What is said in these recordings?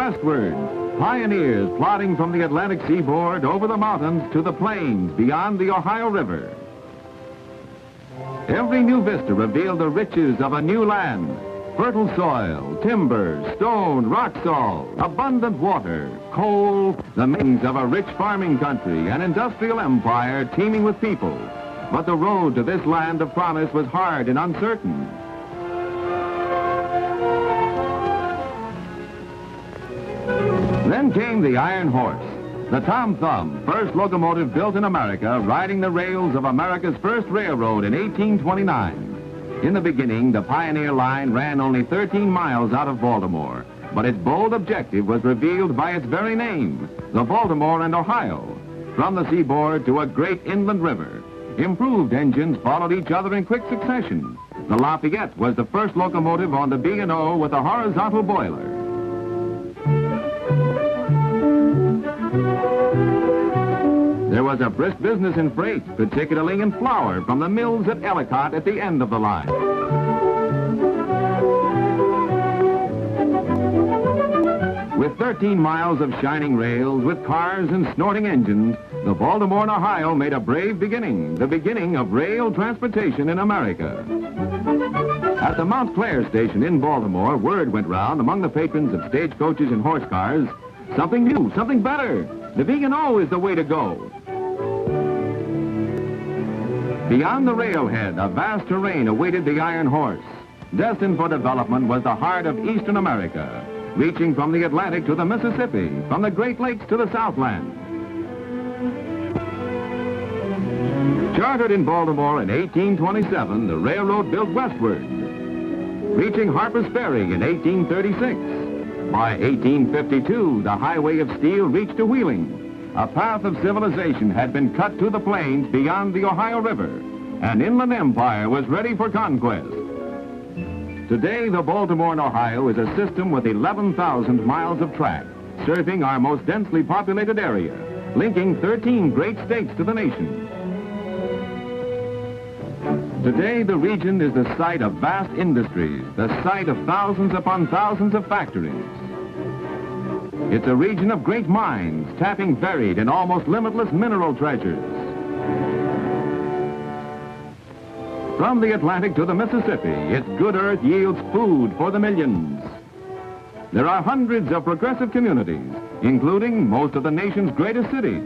westward, pioneers plodding from the Atlantic seaboard over the mountains to the plains beyond the Ohio River. Every new vista revealed the riches of a new land. Fertile soil, timber, stone, rock salt, abundant water, coal, the makings of a rich farming country, an industrial empire teeming with people. But the road to this land of promise was hard and uncertain. Then came the iron horse, the Tom Thumb, first locomotive built in America, riding the rails of America's first railroad in 1829. In the beginning, the Pioneer Line ran only 13 miles out of Baltimore, but its bold objective was revealed by its very name, the Baltimore and Ohio, from the seaboard to a great inland river. Improved engines followed each other in quick succession. The Lafayette was the first locomotive on the B&O with a horizontal boiler. There was a brisk business in freight, particularly in flour, from the mills at Ellicott at the end of the line. With 13 miles of shining rails, with cars and snorting engines, the Baltimore and Ohio made a brave beginning, the beginning of rail transportation in America. At the Mount Clair station in Baltimore, word went round among the patrons of stagecoaches and horse cars, something new, something better. The B&O is the way to go. Beyond the railhead, a vast terrain awaited the iron horse. Destined for development was the heart of eastern America, reaching from the Atlantic to the Mississippi, from the Great Lakes to the Southland. Chartered in Baltimore in 1827, the railroad built westward, reaching Harper's Ferry in 1836. By 1852, the highway of steel reached to Wheeling. A path of civilization had been cut to the plains beyond the Ohio River. An inland empire was ready for conquest. Today, the Baltimore and Ohio is a system with 11,000 miles of track, serving our most densely populated area, linking 13 great states to the nation. Today, the region is the site of vast industries, the site of thousands upon thousands of factories. It's a region of great mines, tapping varied and almost limitless mineral treasures. From the Atlantic to the Mississippi, its good earth yields food for the millions. There are hundreds of progressive communities, including most of the nation's greatest cities.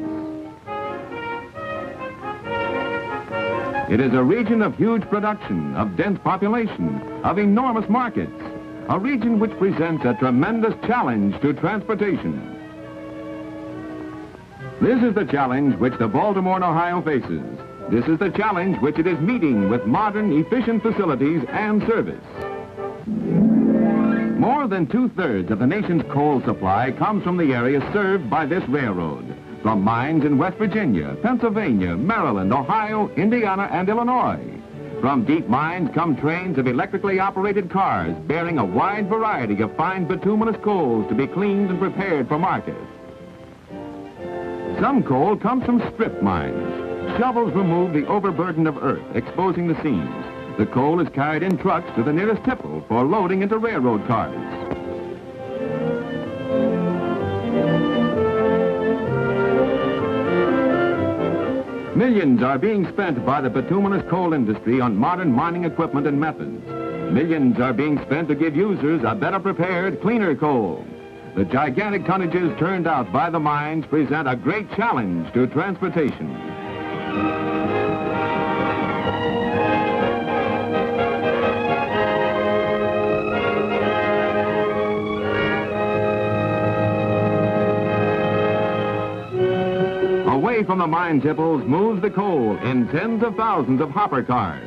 It is a region of huge production, of dense population, of enormous markets. A region which presents a tremendous challenge to transportation. This is the challenge which the Baltimore and Ohio faces. This is the challenge which it is meeting with modern, efficient facilities and service. More than 2/3 of the nation's coal supply comes from the area served by this railroad, from mines in West Virginia, Pennsylvania, Maryland, Ohio, Indiana, and Illinois. From deep mines come trains of electrically operated cars bearing a wide variety of fine bituminous coals to be cleaned and prepared for market. Some coal comes from strip mines. Shovels remove the overburden of earth, exposing the seams. The coal is carried in trucks to the nearest tipple for loading into railroad cars. Millions are being spent by the bituminous coal industry on modern mining equipment and methods. Millions are being spent to give users a better prepared, cleaner coal. The gigantic tonnages turned out by the mines present a great challenge to transportation. Away from the mine tipples moves the coal in tens of thousands of hopper cars.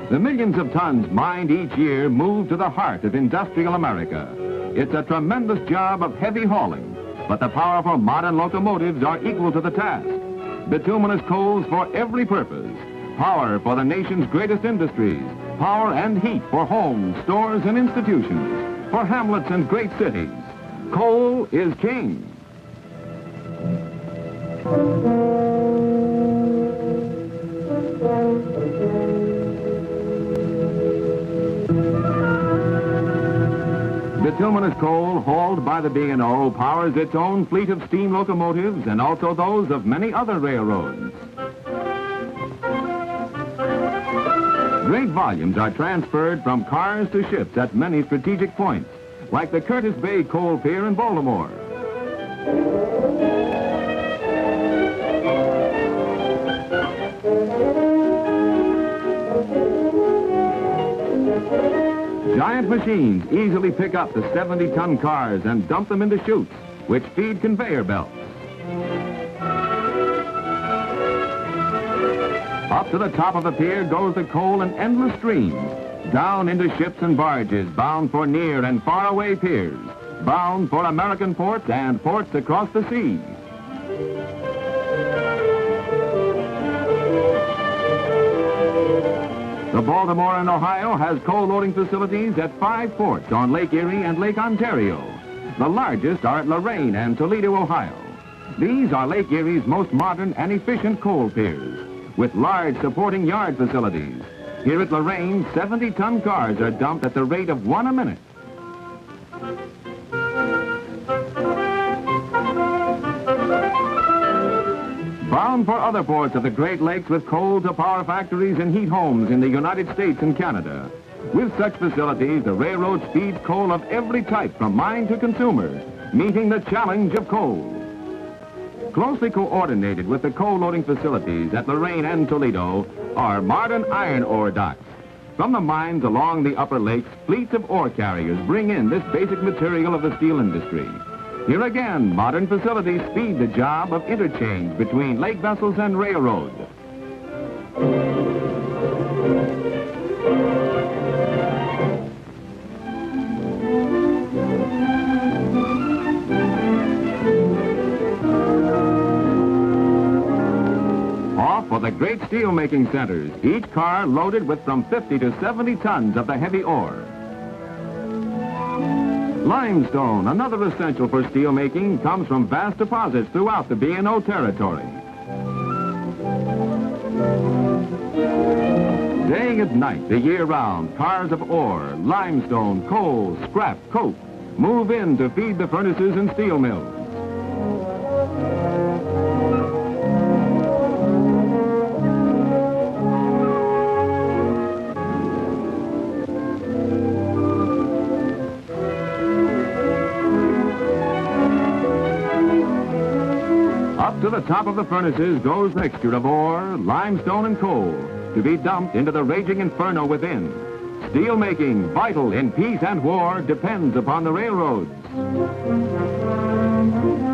The millions of tons mined each year move to the heart of industrial America. It's a tremendous job of heavy hauling, but the powerful modern locomotives are equal to the task. Bituminous coals for every purpose. Power for the nation's greatest industries. Power and heat for homes, stores, and institutions. For hamlets and great cities. Coal is king. bituminous coal hauled by the B&O powers its own fleet of steam locomotives and also those of many other railroads. Great volumes are transferred from cars to ships at many strategic points, like the Curtis Bay Coal Pier in Baltimore. Giant machines easily pick up the 70-ton cars and dump them into chutes, which feed conveyor belts. Up to the top of the pier goes the coal in endless streams, down into ships and barges bound for near and faraway piers, bound for American ports and ports across the sea. The Baltimore and Ohio has coal loading facilities at 5 ports on Lake Erie and Lake Ontario. The largest are at Lorain and Toledo, Ohio. These are Lake Erie's most modern and efficient coal piers, with large supporting yard facilities. Here at Lorain, 70-ton cars are dumped at the rate of 1 a minute. Bound for other ports of the Great Lakes with coal to power factories and heat homes in the United States and Canada. With such facilities, the railroad speeds coal of every type from mine to consumer, meeting the challenge of coal. Closely coordinated with the coal loading facilities at Lorain and Toledo are modern iron ore docks. From the mines along the upper lakes, fleets of ore carriers bring in this basic material of the steel industry. Here again, modern facilities speed the job of interchange between lake vessels and railroad. Off for the great steel-making centers, each car loaded with from 50 to 70 tons of the heavy ore. Limestone, another essential for steelmaking, comes from vast deposits throughout the B&O territory. Day and night, the year round, cars of ore, limestone, coal, scrap, coke move in to feed the furnaces and steel mills. Up to the top of the furnaces goes the mixture of ore, limestone, and coal to be dumped into the raging inferno within. Steel making, vital in peace and war, depends upon the railroads.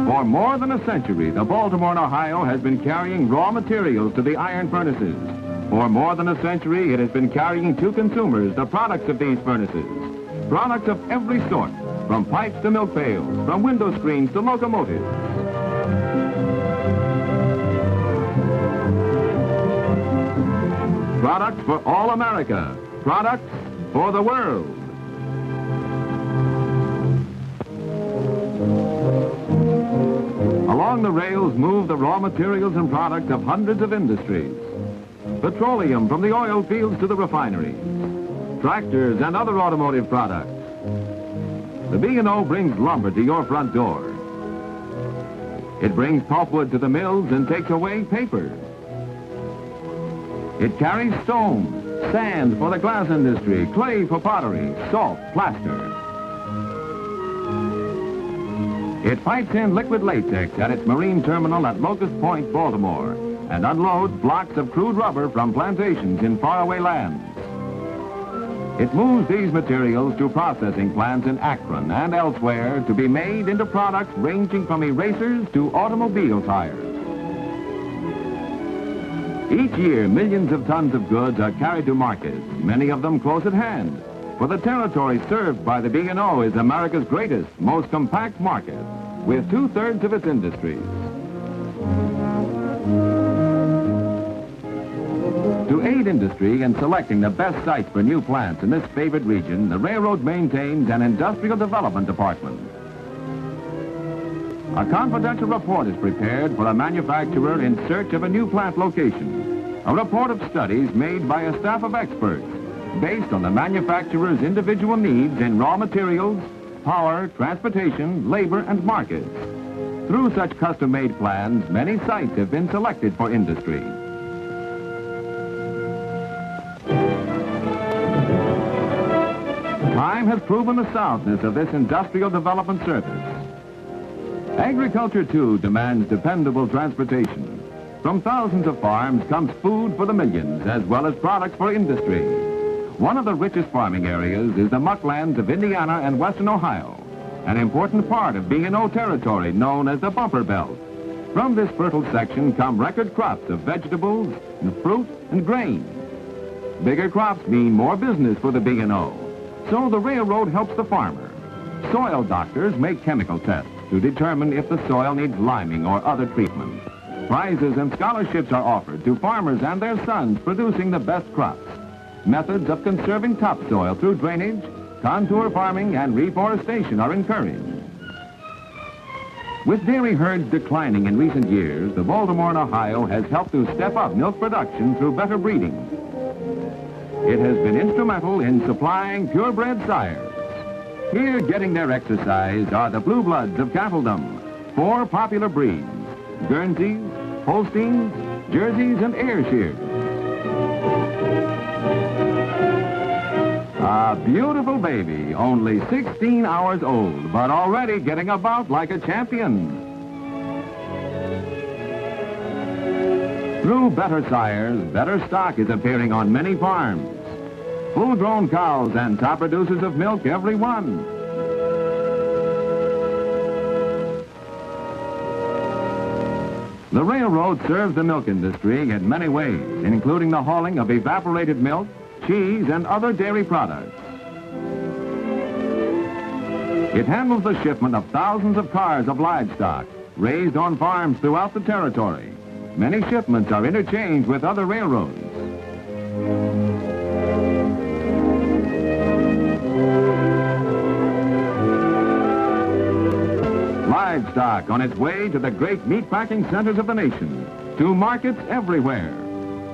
For more than a century, the Baltimore and Ohio has been carrying raw materials to the iron furnaces. For more than a century, it has been carrying to consumers the products of these furnaces. Products of every sort, from pipes to milk pails, from window screens to locomotives. Products for all America. Products for the world. Along the rails move the raw materials and products of hundreds of industries. Petroleum from the oil fields to the refineries. Tractors and other automotive products. The B&O brings lumber to your front door. It brings pulpwood to the mills and takes away paper. It carries stone, sand for the glass industry, clay for pottery, salt, plaster. It pipes in liquid latex at its marine terminal at Locust Point, Baltimore, and unloads blocks of crude rubber from plantations in faraway lands. It moves these materials to processing plants in Akron and elsewhere to be made into products ranging from erasers to automobile tires. Each year, millions of tons of goods are carried to market, many of them close at hand. For the territory served by the B&O is America's greatest, most compact market, with 2/3 of its industries. To aid industry in selecting the best sites for new plants in this favored region, the railroad maintains an industrial development department. A confidential report is prepared for a manufacturer in search of a new plant location. A report of studies made by a staff of experts based on the manufacturer's individual needs in raw materials, power, transportation, labor, and markets. Through such custom-made plans, many sites have been selected for industry. Time has proven the soundness of this industrial development service. Agriculture, too, demands dependable transportation. From thousands of farms comes food for the millions, as well as products for industry. One of the richest farming areas is the mucklands of Indiana and western Ohio, an important part of B&O territory known as the Bumper Belt. From this fertile section come record crops of vegetables, and fruit, and grain. Bigger crops mean more business for the B&O, so the railroad helps the farmer. Soil doctors make chemical tests to determine if the soil needs liming or other treatment. Prizes and scholarships are offered to farmers and their sons producing the best crops. Methods of conserving topsoil through drainage, contour farming, and reforestation are encouraged. With dairy herds declining in recent years, the Baltimore and Ohio has helped to step up milk production through better breeding. It has been instrumental in supplying purebred sires. Here getting their exercise are the blue bloods of cattledom, 4 popular breeds: Guernseys, Holsteins, Jerseys, and Ayrshires. A beautiful baby, only 16 hours old, but already getting about like a champion. Through better sires, better stock is appearing on many farms. Full-grown cows and top producers of milk, every one. The railroad serves the milk industry in many ways, including the hauling of evaporated milk, cheese, and other dairy products. It handles the shipment of thousands of cars of livestock raised on farms throughout the territory. Many shipments are interchanged with other railroads. Livestock on its way to the great meat-packing centers of the nation, to markets everywhere.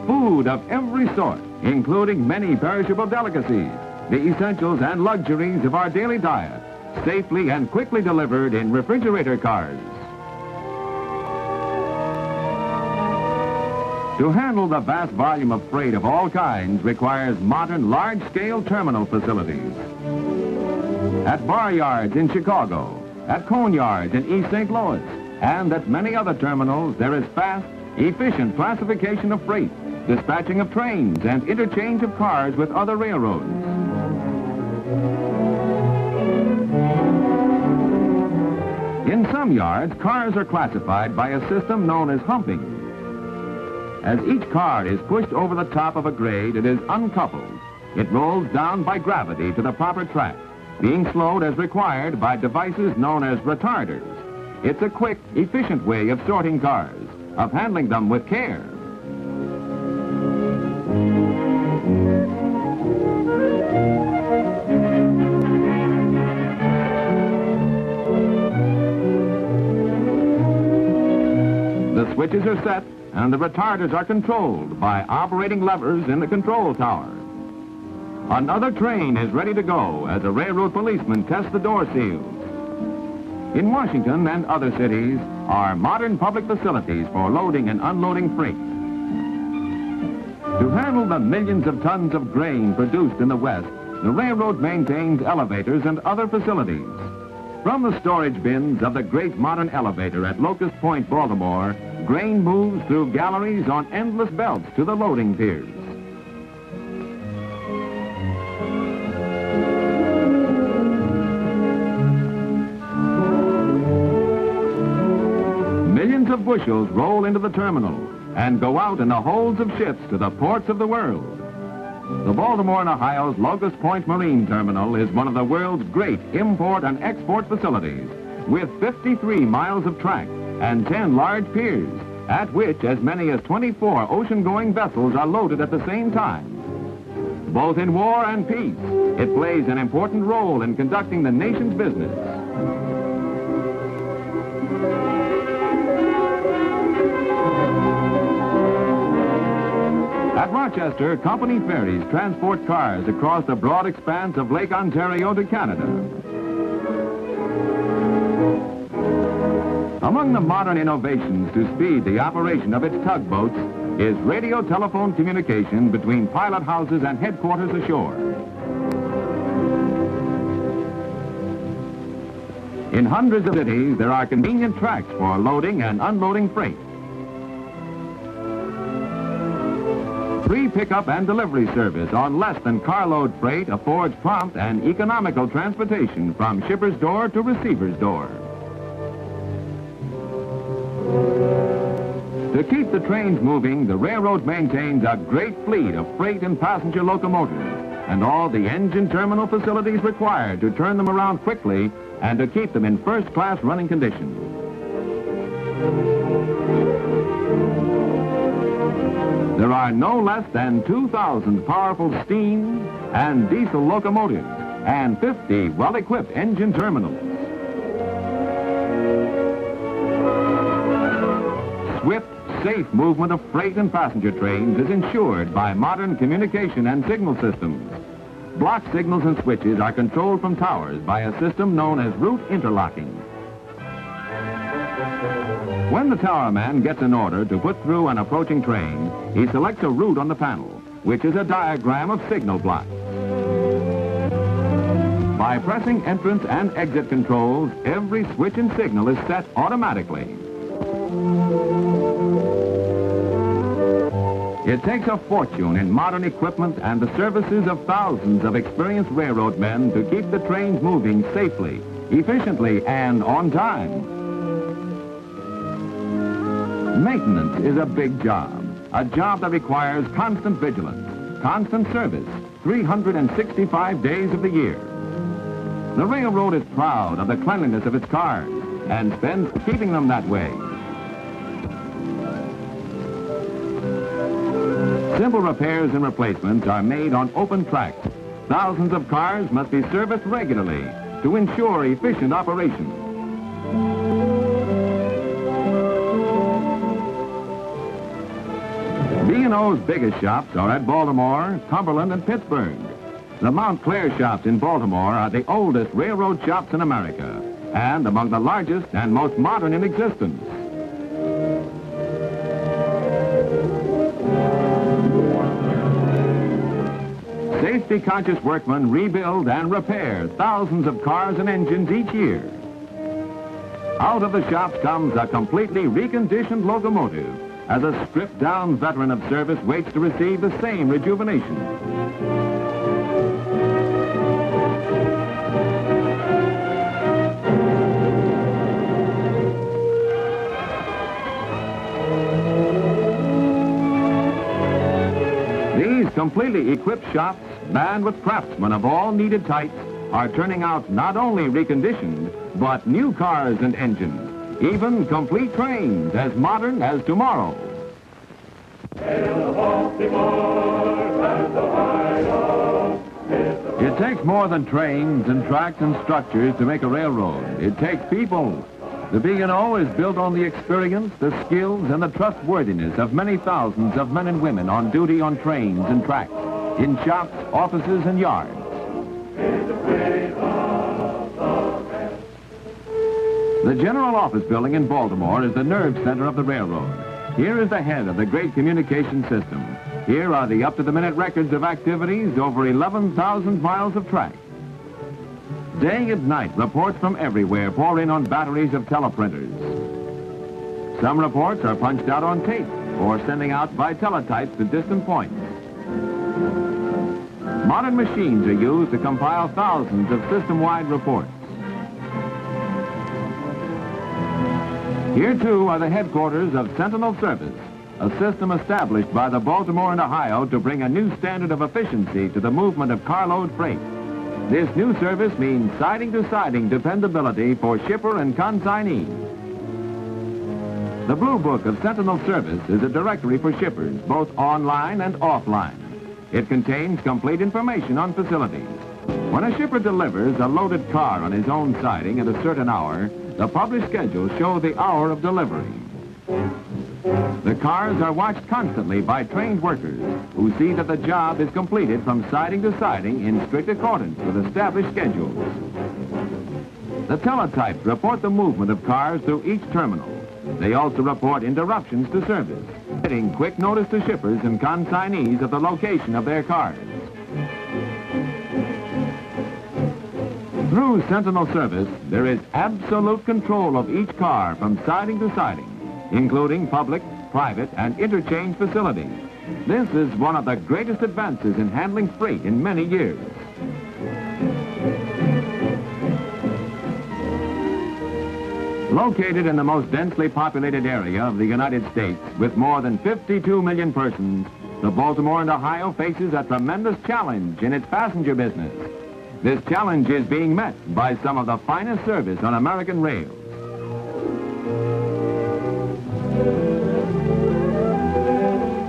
Food of every sort, including many perishable delicacies, the essentials and luxuries of our daily diet, safely and quickly delivered in refrigerator cars. To handle the vast volume of freight of all kinds requires modern, large-scale terminal facilities. At bar yards in Chicago, at cone yards in East St. Louis, and at many other terminals, there is fast, efficient classification of freight, dispatching of trains, and interchange of cars with other railroads. In some yards, cars are classified by a system known as humping. As each car is pushed over the top of a grade, it is uncoupled. It rolls down by gravity to the proper track, being slowed as required by devices known as retarders. It's a quick, efficient way of sorting cars, of handling them with care. The switches are set and the retarders are controlled by operating levers in the control tower. Another train is ready to go as a railroad policeman tests the door seals. In Washington and other cities are modern public facilities for loading and unloading freight. To handle the millions of tons of grain produced in the West, the railroad maintains elevators and other facilities. From the storage bins of the great modern elevator at Locust Point, Baltimore, grain moves through galleries on endless belts to the loading piers. Millions of bushels roll into the terminal and go out in the holds of ships to the ports of the world. The Baltimore and Ohio's Locust Point Marine Terminal is one of the world's great import and export facilities, with 53 miles of track and 10 large piers, at which as many as 24 ocean-going vessels are loaded at the same time. Both in war and peace, it plays an important role in conducting the nation's business. At Rochester, company ferries transport cars across the broad expanse of Lake Ontario to Canada. Among the modern innovations to speed the operation of its tugboats is radio telephone communication between pilot houses and headquarters ashore. In hundreds of cities, there are convenient tracks for loading and unloading freight. Free pickup and delivery service on less than carload freight affords prompt and economical transportation from shipper's door to receiver's door. To keep the trains moving, the railroad maintains a great fleet of freight and passenger locomotives and all the engine terminal facilities required to turn them around quickly and to keep them in first-class running condition. There are no less than 2,000 powerful steam and diesel locomotives and 50 well-equipped engine terminals. Swift, safe movement of freight and passenger trains is ensured by modern communication and signal systems. Block signals and switches are controlled from towers by a system known as route interlocking. When the towerman gets an order to put through an approaching train, he selects a route on the panel, which is a diagram of signal blocks. By pressing entrance and exit controls, every switch and signal is set automatically. It takes a fortune in modern equipment and the services of thousands of experienced railroad men to keep the trains moving safely, efficiently, and on time. Maintenance is a big job that requires constant vigilance, constant service, 365 days of the year. The railroad is proud of the cleanliness of its cars and spends keeping them that way. Simple repairs and replacements are made on open tracks. Thousands of cars must be serviced regularly to ensure efficient operation. B&O's biggest shops are at Baltimore, Cumberland, and Pittsburgh. The Montclair shops in Baltimore are the oldest railroad shops in America and among the largest and most modern in existence. Safety-conscious workmen rebuild and repair thousands of cars and engines each year. Out of the shops comes a completely reconditioned locomotive as a stripped-down veteran of service waits to receive the same rejuvenation. These completely equipped shops, manned with craftsmen of all needed types, are turning out not only reconditioned, but new cars and engines, even complete trains as modern as tomorrow. It takes more than trains and tracks and structures to make a railroad. It takes people. The B&O is built on the experience, the skills, and the trustworthiness of many thousands of men and women on duty on trains and tracks, in shops, offices, and yards. The General Office Building in Baltimore is the nerve center of the railroad. Here is the head of the great communication system. Here are the up-to-the-minute records of activities over 11,000 miles of track. Day and night, reports from everywhere pour in on batteries of teleprinters. Some reports are punched out on tape or sending out by teletypes to distant points. Modern machines are used to compile thousands of system-wide reports. Here, too, are the headquarters of Sentinel Service, a system established by the Baltimore and Ohio to bring a new standard of efficiency to the movement of carload freight. This new service means siding-to-siding dependability for shipper and consignee. The Blue Book of Sentinel Service is a directory for shippers, both online and offline. It contains complete information on facilities. When a shipper delivers a loaded car on his own siding at a certain hour, the published schedules show the hour of delivery. The cars are watched constantly by trained workers who see that the job is completed from siding to siding in strict accordance with established schedules. The teletypes report the movement of cars through each terminal. They also report interruptions to service, giving quick notice to shippers and consignees of the location of their cars. Through Sentinel service, there is absolute control of each car from siding to siding, including public, private, and interchange facilities. This is one of the greatest advances in handling freight in many years. Located in the most densely populated area of the United States, with more than 52 million persons, the Baltimore and Ohio faces a tremendous challenge in its passenger business. This challenge is being met by some of the finest service on American rails.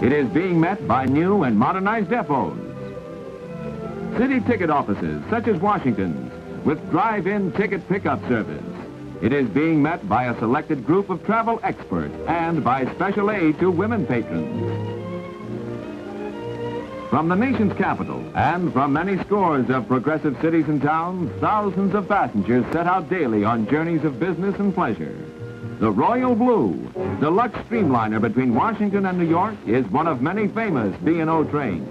It is being met by new and modernized depots. City ticket offices, such as Washington's, with drive-in ticket pickup service. It is being met by a selected group of travel experts and by special aid to women patrons. From the nation's capital and from many scores of progressive cities and towns, thousands of passengers set out daily on journeys of business and pleasure. The Royal Blue, deluxe streamliner between Washington and New York, is one of many famous B&O trains.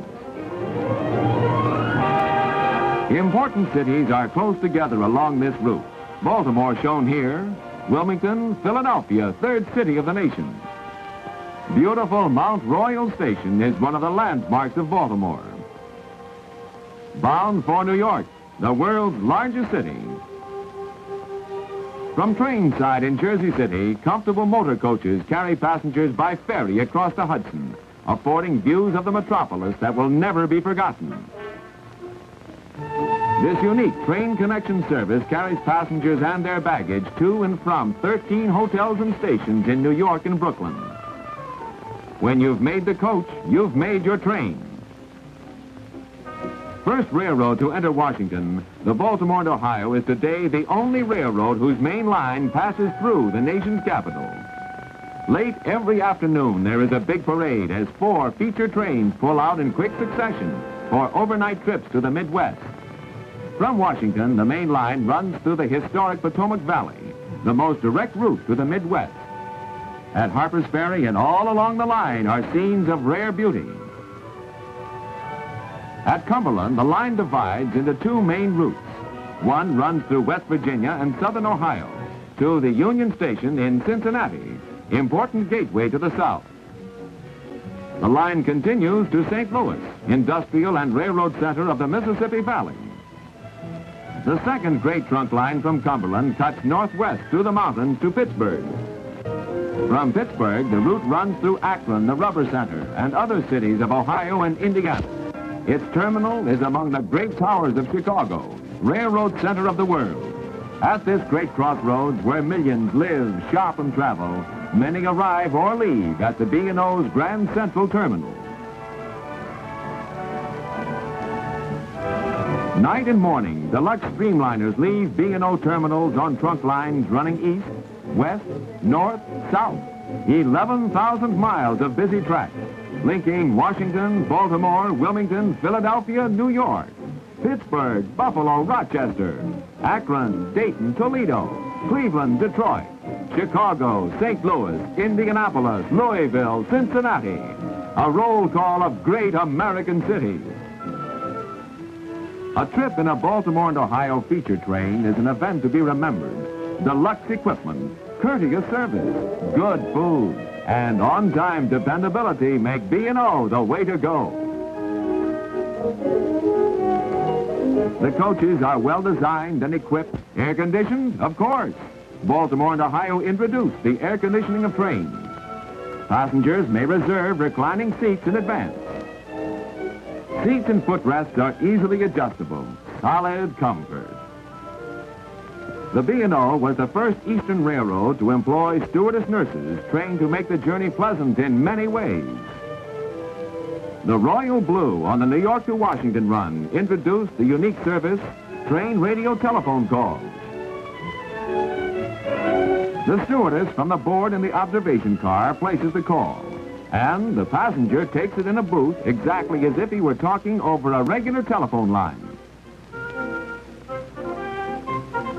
Important cities are close together along this route. Baltimore shown here, Wilmington, Philadelphia, third city of the nation. Beautiful Mount Royal Station is one of the landmarks of Baltimore. Bound for New York, the world's largest city. From train-side in Jersey City, comfortable motor coaches carry passengers by ferry across the Hudson, affording views of the metropolis that will never be forgotten. This unique train connection service carries passengers and their baggage to and from 13 hotels and stations in New York and Brooklyn. When you've made the coach, you've made your train. First railroad to enter Washington, the Baltimore and Ohio is today the only railroad whose main line passes through the nation's capital. Late every afternoon, there is a big parade as 4 feature trains pull out in quick succession for overnight trips to the Midwest. From Washington, the main line runs through the historic Potomac Valley, the most direct route to the Midwest. At Harper's Ferry and all along the line are scenes of rare beauty. At Cumberland, the line divides into 2 main routes. One runs through West Virginia and southern Ohio to the Union Station in Cincinnati, important gateway to the south. The line continues to St. Louis, industrial and railroad center of the Mississippi Valley. The second great trunk line from Cumberland cuts northwest through the mountains to Pittsburgh. From Pittsburgh, the route runs through Akron, the rubber center, and other cities of Ohio and Indiana. Its terminal is among the great towers of Chicago, railroad center of the world. At this great crossroads where millions live, shop, and travel, many arrive or leave at the B&O's Grand Central Terminal. Night and morning, deluxe streamliners leave B&O terminals on trunk lines running east, west, north, south. 11,000 miles of busy tracks, linking Washington, Baltimore, Wilmington, Philadelphia, New York, Pittsburgh, Buffalo, Rochester, Akron, Dayton, Toledo, Cleveland, Detroit, Chicago, St. Louis, Indianapolis, Louisville, Cincinnati. A roll call of great American cities. A trip in a Baltimore and Ohio feature train is an event to be remembered. Deluxe equipment, courteous service, good food, and on-time dependability make B&O the way to go. The coaches are well-designed and equipped. Air-conditioned? Of course. Baltimore and Ohio introduced the air conditioning of trains. Passengers may reserve reclining seats in advance. Seats and footrests are easily adjustable. Solid comfort. The B&O was the first Eastern Railroad to employ stewardess nurses trained to make the journey pleasant in many ways. The Royal Blue on the New York to Washington run introduced the unique service, train radio telephone calls. The stewardess from the board in the observation car places the call, and the passenger takes it in a booth exactly as if he were talking over a regular telephone line.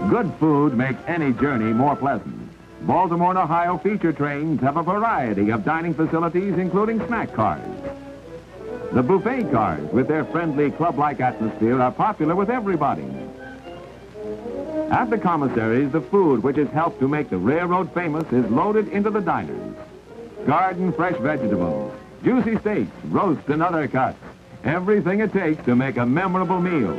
Good food makes any journey more pleasant. Baltimore and Ohio feature trains have a variety of dining facilities, including snack cars. The buffet cars, with their friendly club-like atmosphere, are popular with everybody. At the commissaries, the food which has helped to make the railroad famous is loaded into the diners. Garden fresh vegetables, juicy steaks, roast and other cuts. Everything it takes to make a memorable meal.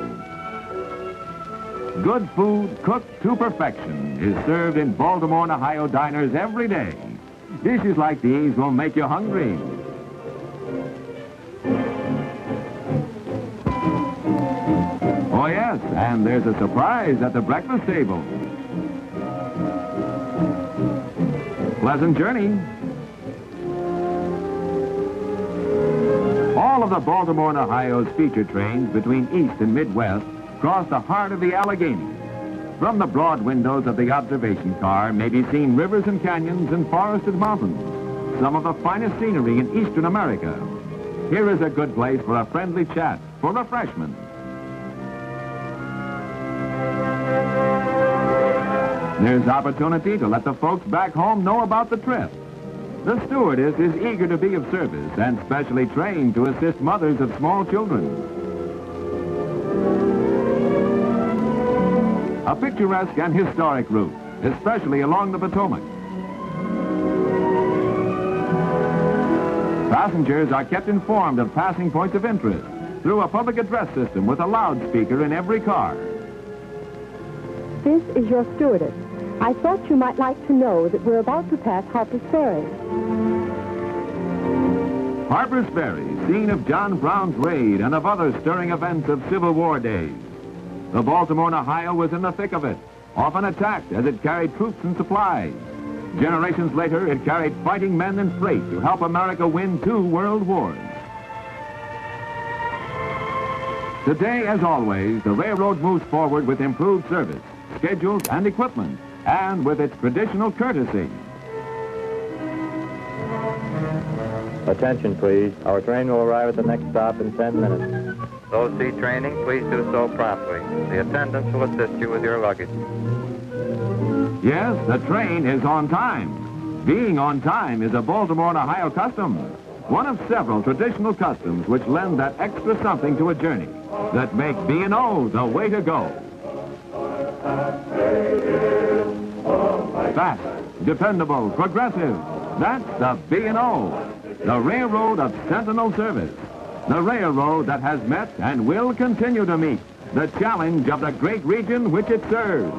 Good food, cooked to perfection, is served in Baltimore and Ohio diners every day. Dishes like these will make you hungry. Oh yes, and there's a surprise at the breakfast table. Pleasant journey. All of the Baltimore and Ohio's feature trains between East and Midwest cross the heart of the Allegheny. From the broad windows of the observation car may be seen rivers and canyons and forested mountains, some of the finest scenery in eastern America. Here is a good place for a friendly chat, for refreshment. There's opportunity to let the folks back home know about the trip. The stewardess is eager to be of service and specially trained to assist mothers of small children. A picturesque and historic route, especially along the Potomac. Passengers are kept informed of passing points of interest through a public address system with a loudspeaker in every car. This is your stewardess. I thought you might like to know that we're about to pass Harper's Ferry. Harper's Ferry, scene of John Brown's raid and of other stirring events of Civil War days. The Baltimore and Ohio was in the thick of it, often attacked as it carried troops and supplies. Generations later, it carried fighting men and freight to help America win 2 world wars. Today, as always, the railroad moves forward with improved service, schedules, and equipment, and with its traditional courtesy. Attention, please. Our train will arrive at the next stop in 10 minutes. Those seat training, please do so promptly. The attendants will assist you with your luggage. Yes, the train is on time. Being on time is a Baltimore and Ohio custom. One of several traditional customs which lend that extra something to a journey that make B&O the way to go. Fast, dependable, progressive. That's the B&O, the railroad of Sentinel service. The railroad that has met and will continue to meet the challenge of the great region which it serves.